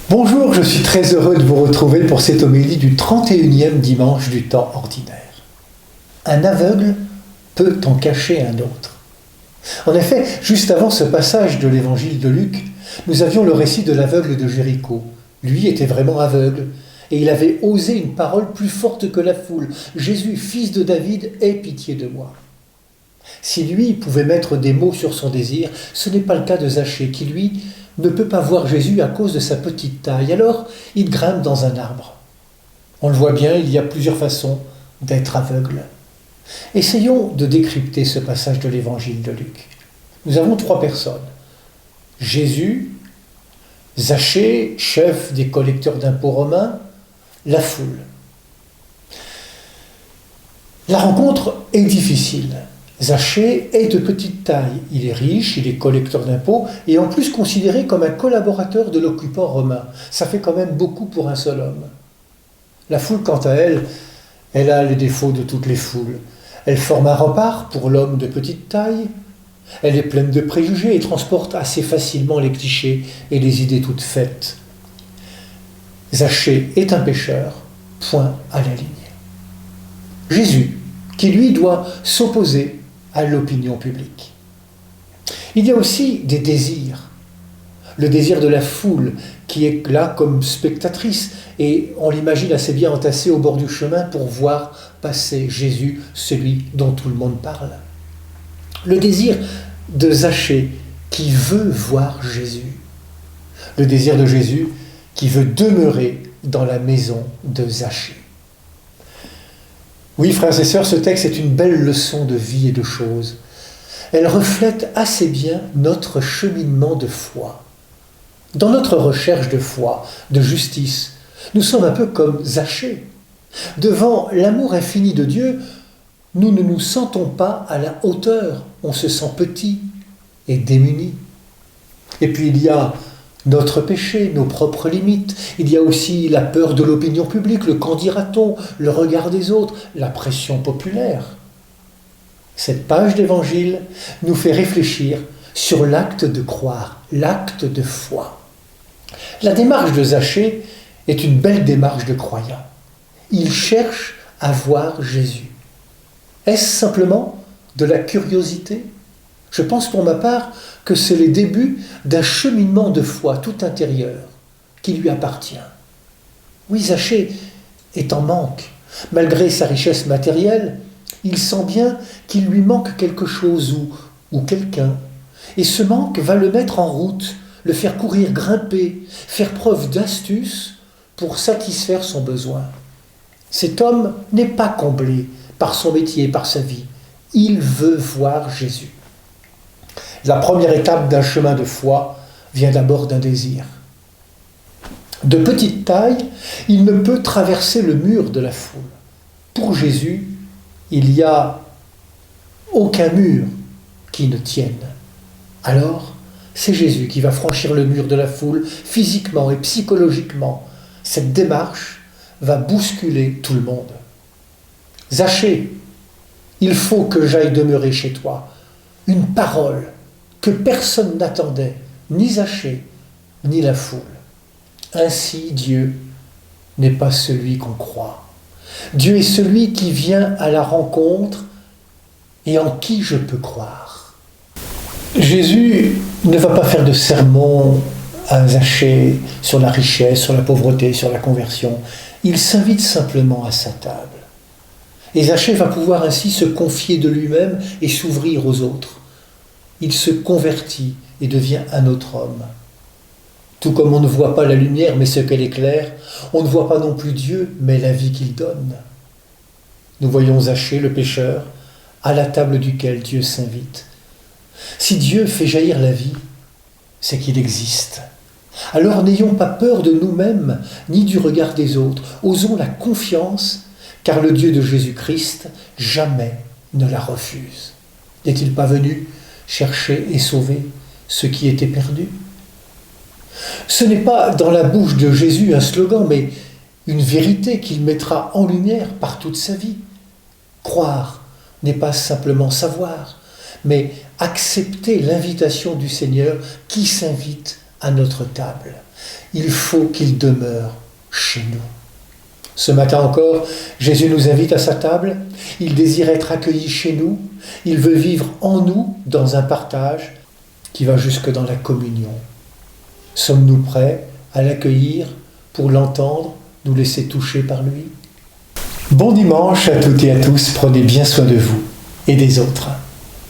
Bonjour, je suis très heureux de vous retrouver pour cette homélie du 31e dimanche du temps ordinaire. Un aveugle peut en cacher un autre. En effet, juste avant ce passage de l'évangile de Luc, nous avions le récit de l'aveugle de Jéricho. Lui était vraiment aveugle et il avait osé une parole plus forte que la foule. « Jésus, fils de David, aie pitié de moi ». Si lui pouvait mettre des mots sur son désir, ce n'est pas le cas de Zachée qui, lui, ne peut pas voir Jésus à cause de sa petite taille. Alors, il grimpe dans un arbre. On le voit bien, il y a plusieurs façons d'être aveugle. Essayons de décrypter ce passage de l'évangile de Luc. Nous avons trois personnes. Jésus, Zachée, chef des collecteurs d'impôts romains, la foule. La rencontre est difficile. Zachée est de petite taille, il est riche, il est collecteur d'impôts et en plus considéré comme un collaborateur de l'occupant romain. Ça fait quand même beaucoup pour un seul homme. La foule, quant à elle, elle a les défauts de toutes les foules. Elle forme un rempart pour l'homme de petite taille, elle est pleine de préjugés et transporte assez facilement les clichés et les idées toutes faites. Zachée est un pécheur, point à la ligne. Jésus, qui lui doit s'opposer à l'opinion publique. Il y a aussi des désirs. Le désir de la foule qui est là comme spectatrice et on l'imagine assez bien entassé au bord du chemin pour voir passer Jésus, celui dont tout le monde parle. Le désir de Zachée qui veut voir Jésus. Le désir de Jésus qui veut demeurer dans la maison de Zachée. Oui, frères et sœurs, ce texte est une belle leçon de vie et de choses. Elle reflète assez bien notre cheminement de foi. Dans notre recherche de foi, de justice, nous sommes un peu comme Zachée. Devant l'amour infini de Dieu, nous ne nous sentons pas à la hauteur. On se sent petit et démuni. Et puis il y a notre péché, nos propres limites. Il y a aussi la peur de l'opinion publique, le qu'en dira-t-on, le regard des autres, la pression populaire. Cette page d'évangile nous fait réfléchir sur l'acte de croire, l'acte de foi. La démarche de Zachée est une belle démarche de croyant. Il cherche à voir Jésus. Est-ce simplement de la curiosité ? Je pense pour ma part que c'est les débuts d'un cheminement de foi tout intérieur qui lui appartient. Oui, Zachée est en manque. Malgré sa richesse matérielle, il sent bien qu'il lui manque quelque chose ou quelqu'un. Et ce manque va le mettre en route, le faire courir, grimper, faire preuve d'astuce pour satisfaire son besoin. Cet homme n'est pas comblé par son métier, par sa vie. Il veut voir Jésus. La première étape d'un chemin de foi vient d'abord d'un désir. De petite taille, il ne peut traverser le mur de la foule. Pour Jésus, il n'y a aucun mur qui ne tienne. Alors, c'est Jésus qui va franchir le mur de la foule, physiquement et psychologiquement. Cette démarche va bousculer tout le monde. Zachée, il faut que j'aille demeurer chez toi. Une parole que personne n'attendait, ni Zachée, ni la foule. Ainsi, Dieu n'est pas celui qu'on croit. Dieu est celui qui vient à la rencontre et en qui je peux croire. Jésus ne va pas faire de sermon à Zachée sur la richesse, sur la pauvreté, sur la conversion. Il s'invite simplement à sa table. Et Zachée va pouvoir ainsi se confier de lui-même et s'ouvrir aux autres. Il se convertit et devient un autre homme. Tout comme on ne voit pas la lumière, mais ce qu'elle éclaire, on ne voit pas non plus Dieu, mais la vie qu'il donne. Nous voyons Zachée, le pécheur, à la table duquel Dieu s'invite. Si Dieu fait jaillir la vie, c'est qu'il existe. Alors n'ayons pas peur de nous-mêmes, ni du regard des autres. Osons la confiance, car le Dieu de Jésus-Christ jamais ne la refuse. N'est-il pas venu chercher et sauver ceux qui étaient perdus? Ce n'est pas dans la bouche de Jésus un slogan, mais une vérité qu'il mettra en lumière par toute sa vie. Croire n'est pas simplement savoir, mais accepter l'invitation du Seigneur qui s'invite à notre table. Il faut qu'il demeure chez nous. Ce matin encore, Jésus nous invite à sa table. Il désire être accueilli chez nous. Il veut vivre en nous dans un partage qui va jusque dans la communion. Sommes-nous prêts à l'accueillir pour l'entendre, nous laisser toucher par lui? Bon dimanche à toutes et à tous. Prenez bien soin de vous et des autres.